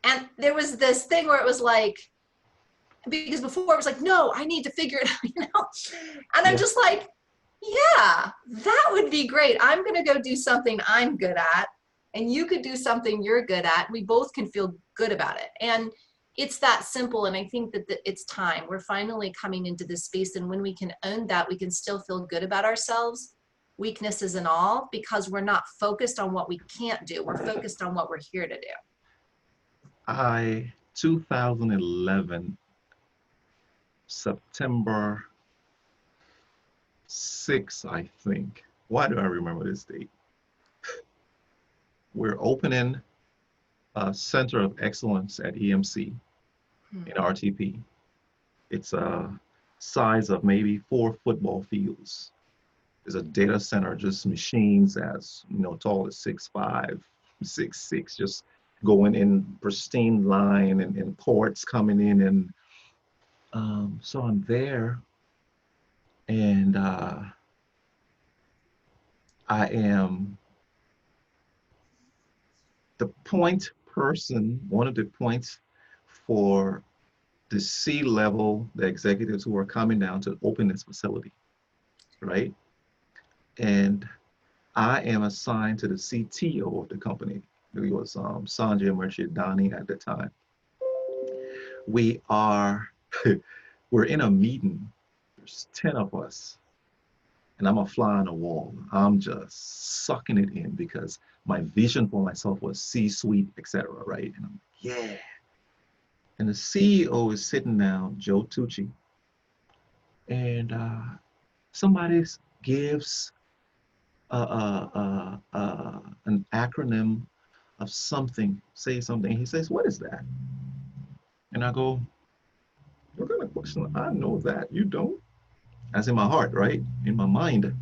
And there was this thing where it was like, because before it was like, no, I need to figure it out, you know? And I'm Yeah. just like, yeah, that would be great. I'm going to go do something I'm good at, and you could do something you're good at. We both can feel good about it. And it's that simple. And I think that it's time. We're finally coming into this space. And when we can own that, we can still feel good about ourselves, weaknesses and all, because we're not focused on what we can't do. We're focused on what we're here to do. 2011, September 6th, I think. Why do I remember this date? We're opening a Center of Excellence at EMC in RTP. It's a size of maybe 4 football fields. There's a data center, just machines as tall as 6'5", 6'6", just going in pristine line and ports coming in. And so I'm there, and I am the point person, one of the points for the C-level, the executives who are coming down to open this facility, right? And I am assigned to the CTO of the company. It was Sanjay Murshidani at the time. We're in a meeting. There's 10 of us, and I'm a fly on the wall. I'm just sucking it in because my vision for myself was C-suite, etc. Right? And I'm like, yeah. And the CEO is sitting down, Joe Tucci, and somebody gives an acronym of something, say something. He says, what is that? And I go, what kind of question? I know that. You don't? That's in my heart, right? In my mind.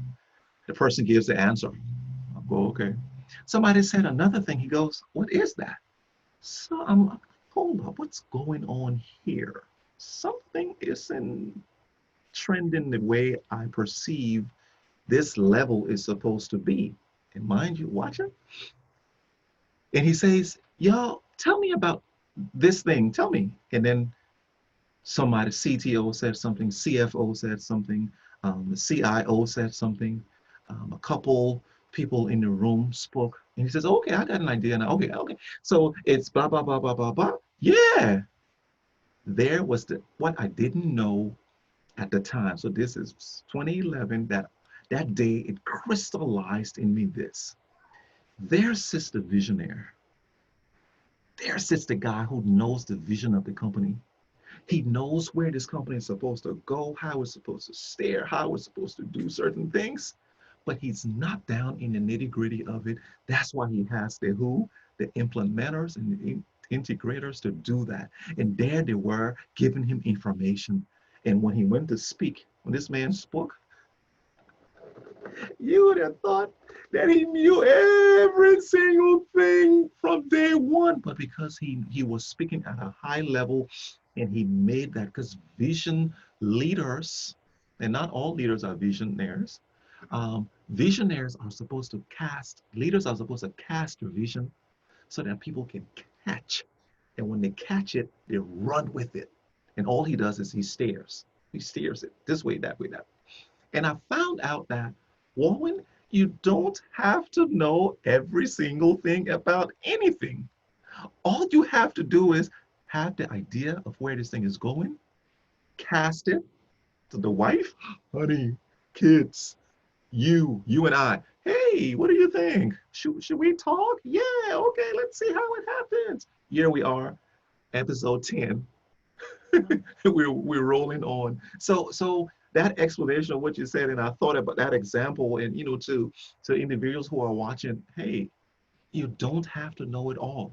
The person gives the answer. I go, okay. Somebody said another thing. He goes, what is that? So I'm, hold up, what's going on here? Something isn't trending the way I perceive this level is supposed to be. And mind you, watch it. And he says, y'all, tell me about this thing. Tell me. And then somebody, CTO said something, CFO said something, the CIO said something, a couple people in the room spoke. And he says, okay, I got an idea now. Okay, okay. So it's blah, blah, blah, blah, blah, blah. Yeah. There was what I didn't know at the time. So this is 2011, that day it crystallized in me this. There sits the visionary. There sits the guy who knows the vision of the company. He knows where this company is supposed to go, how it's supposed to steer, how it's supposed to do certain things, but he's not down in the nitty-gritty of it. That's why he has the implementers and the integrators to do that. And there they were giving him information. And when he went to speak, when this man spoke, you would have thought that he knew every single thing from day one, but because he was speaking at a high level, and he made that, because vision leaders, and not all leaders are visionaries, visionaries are supposed to leaders are supposed to cast vision so that people can catch. And when they catch it, they run with it. And all he does is he steers it this way, that way, that way. And I found out that, Wulwyn, you don't have to know every single thing about anything. All you have to do is have the idea of where this thing is going, cast it to the wife, honey, kids, you and I. Hey, what do you think? Should we talk? Yeah, okay, let's see how it happens. Here we are, episode 10. we're rolling on. So that explanation of what you said, and I thought about that example, and to individuals who are watching, hey, you don't have to know it all.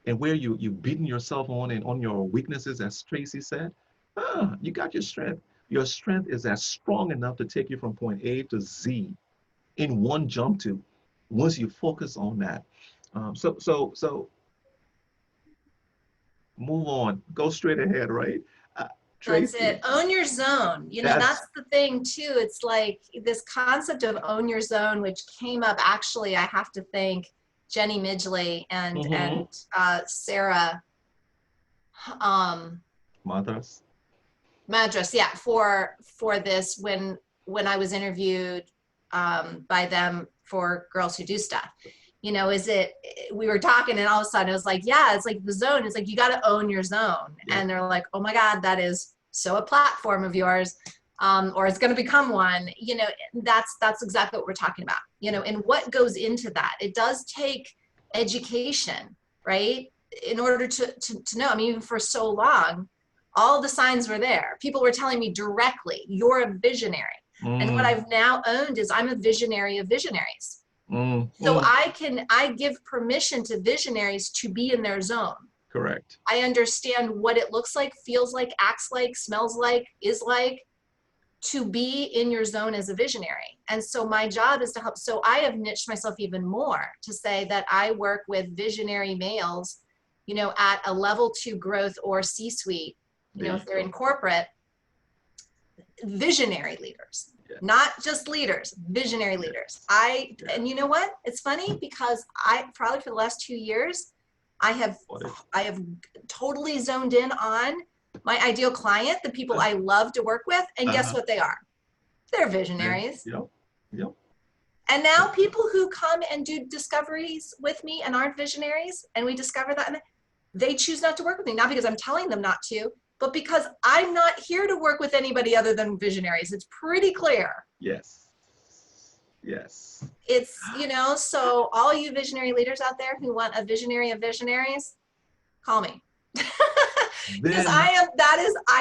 and where you've beaten yourself on and on your weaknesses, as Tracy said, you got your strength. Your strength is as strong enough to take you from point A to Z in one jump to, once you focus on that. So move on, go straight ahead, right? Uh, That's Tracy, it. Own your zone. You know, that's that's the thing too. It's like this concept of own your zone, which came up actually, I have to thank Jenny Midgley and Sarah Madras. Madras, yeah, for this when I was interviewed by them for Girls Who Do Stuff. You know, we were talking and all of a sudden it was like, yeah, it's like the zone. It's like you got to own your zone. Yep. And they're like, oh my God, that is so a platform of yours, or it's going to become one. You know, that's exactly what we're talking about. You know, and what goes into that? It does take education, right? In order to know. I mean, even for so long, all the signs were there. People were telling me directly, you're a visionary. And what I've now owned is I'm a visionary of visionaries. So I give permission to visionaries to be in their zone. Correct. I understand what it looks like, feels like, acts like, smells like, is like, to be in your zone as a visionary. And so my job is to help. So I have niched myself even more to say that I work with visionary males, you know, at a level 2 growth or C-suite, you know, if they're in corporate, visionary leaders. Yeah. Not just leaders, visionary leaders. And you know what? It's funny because I probably for the last 2 years, I have totally zoned in on my ideal client, the people I love to work with, and guess what they are? They're visionaries. Yep. And now people who come and do discoveries with me and aren't visionaries, and we discover that, and they choose not to work with me, not because I'm telling them not to, but because I'm not here to work with anybody other than visionaries. It's pretty clear. Yes. It's, you know, so all you visionary leaders out there who want a visionary of visionaries, call me. Because I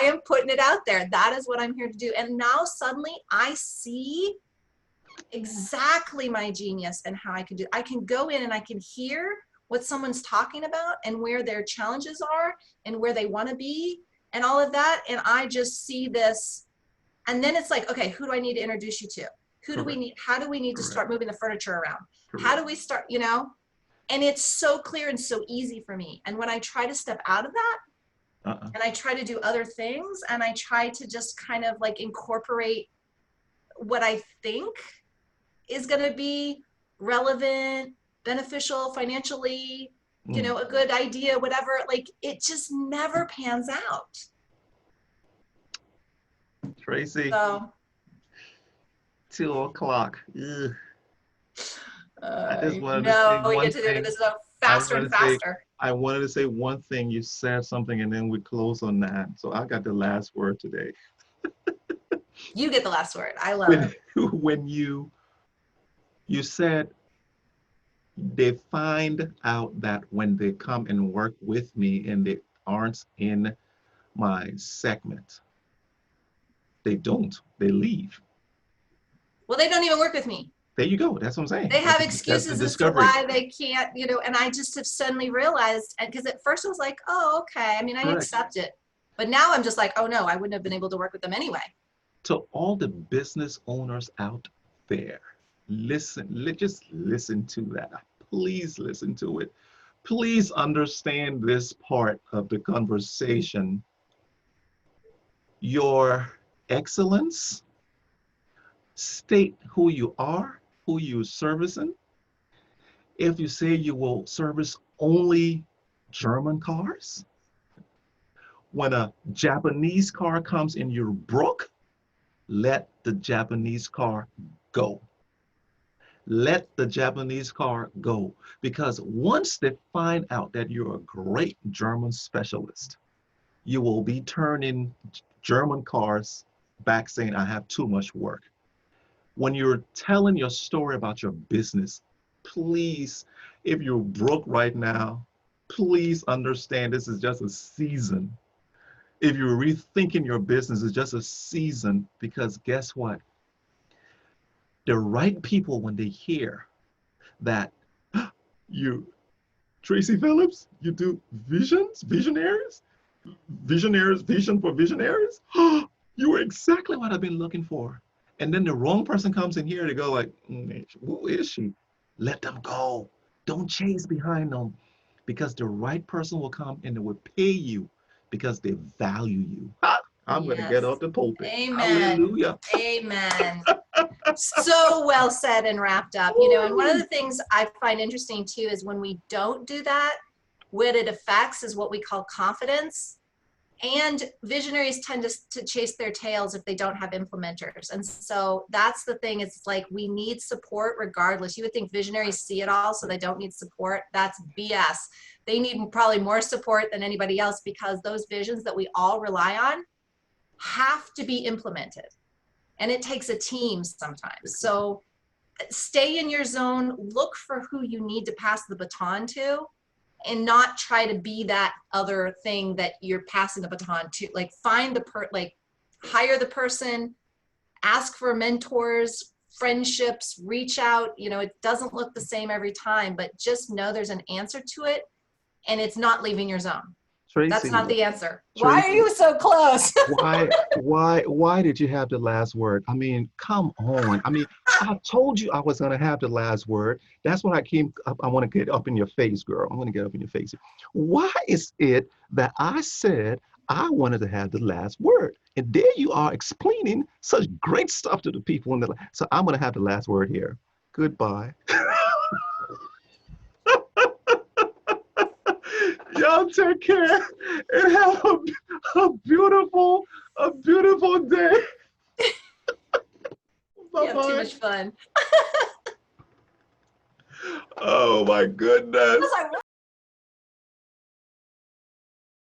am putting it out there. That is what I'm here to do. And now suddenly I see exactly my genius and how I can do. I can go in and I can hear what someone's talking about and where their challenges are and where they want to be and all of that. And I just see this. And then it's like, okay, who do I need to introduce you to? Who do we need? How do we need to start moving the furniture around? How do we start, you know? And it's so clear and so easy for me. And when I try to step out of that, and I try to do other things, and I try to just kind of like incorporate what I think is going to be relevant, beneficial financially, you know, a good idea, whatever, like it just never pans out. Tracy, so, 2 o'clock. I just wanted no, to say we one get to thing. do this faster and faster. I wanted to say one thing. You said something, and then we close on that. So I got the last word today. You get the last word. I love it. When you said they find out that when they come and work with me and they aren't in my segment, they leave. Well, they don't even work with me. There you go. That's what I'm saying. They have excuses as to why they can't, you know, and I just have suddenly realized, because at first I was like, oh, okay. I mean, I accept it. But now I'm just like, oh no, I wouldn't have been able to work with them anyway. To all the business owners out there, just listen to that. Please listen to it. Please understand this part of the conversation. Your excellence, state who you are, who you're servicing. If you say you will service only German cars, when a Japanese car comes in your brook, let the Japanese car go. Let the Japanese car go. Because once they find out that you're a great German specialist, you will be turning German cars back saying, I have too much work. When you're telling your story about your business, please, if you're broke right now, please understand this is just a season. If you're rethinking your business, it's just a season, because guess what? The right people, when they hear that you Traci Phillips, you do visionaries, vision for visionaries. You were exactly what I've been looking for. And then the wrong person comes in here to go like, who is she? Let them go. Don't chase behind them, because the right person will come and they will pay you because they value you. I'm going to get Yes. off the pulpit. Amen. Hallelujah. Amen. So well said and wrapped up. And one of the things I find interesting too is when we don't do that, what it affects is what we call confidence. And visionaries tend to chase their tails if they don't have implementers. And so that's the thing. It's like we need support regardless. You would think visionaries see it all, so they don't need support. That's BS. They need probably more support than anybody else, because those visions that we all rely on have to be implemented. And it takes a team sometimes. So stay in your zone, look for who you need to pass the baton to, and not try to be that other thing that you're passing the baton to. Like find hire the person, ask for mentors, friendships, reach out. It doesn't look the same every time, but just know there's an answer to it, and it's not leaving your zone. That's Traci, not the answer. Why are Traci, you so close? why did you have the last word? I mean, come on. I mean, I told you I was going to have the last word. That's what I came up. I want to get up in your face, girl. I want to get up in your face. Why is it that I said I wanted to have the last word? And there you are explaining such great stuff to the people. So I'm going to have the last word here. Goodbye. Y'all take care and have a beautiful day. You have too Bye-bye. much fun. Oh my goodness. I was like,